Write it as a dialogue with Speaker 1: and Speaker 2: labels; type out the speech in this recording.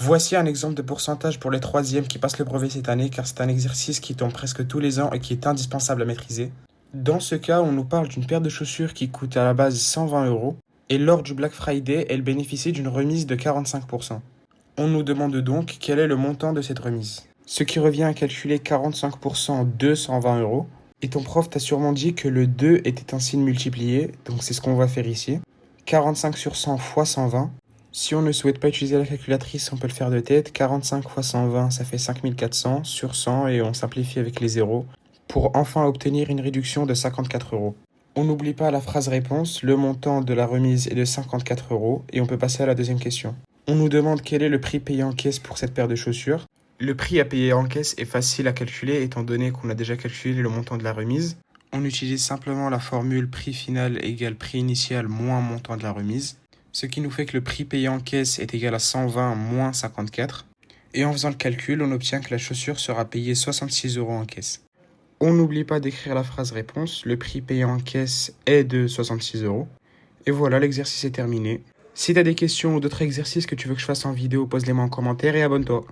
Speaker 1: Voici un exemple de pourcentage pour les troisièmes qui passent le brevet cette année, car c'est un exercice qui tombe presque tous les ans et qui est indispensable à maîtriser. Dans ce cas, on nous parle d'une paire de chaussures qui coûte à la base 120 euros, et lors du Black Friday, elle bénéficie d'une remise de 45%. On nous demande donc quel est le montant de cette remise. Ce qui revient à calculer 45% de 120 euros. Et ton prof t'a sûrement dit que le 2 était un signe multiplié, donc c'est ce qu'on va faire ici. 45 sur 100 fois 120. Si on ne souhaite pas utiliser la calculatrice, on peut le faire de tête. 45 fois 120, ça fait 5400 sur 100 et on simplifie avec les zéros pour enfin obtenir une réduction de 54 euros. On n'oublie pas la phrase réponse, le montant de la remise est de 54 euros et on peut passer à la deuxième question. On nous demande quel est le prix payé en caisse pour cette paire de chaussures. Le prix à payer en caisse est facile à calculer étant donné qu'on a déjà calculé le montant de la remise. On utilise simplement la formule prix final égale prix initial moins montant de la remise, ce qui nous fait que le prix payé en caisse est égal à 120 moins 54. Et en faisant le calcul, on obtient que la chaussure sera payée 66 euros en caisse. On n'oublie pas d'écrire la phrase réponse, le prix payé en caisse est de 66 euros. Et voilà, l'exercice est terminé. Si tu as des questions ou d'autres exercices que tu veux que je fasse en vidéo, pose-les-moi en commentaire et abonne-toi.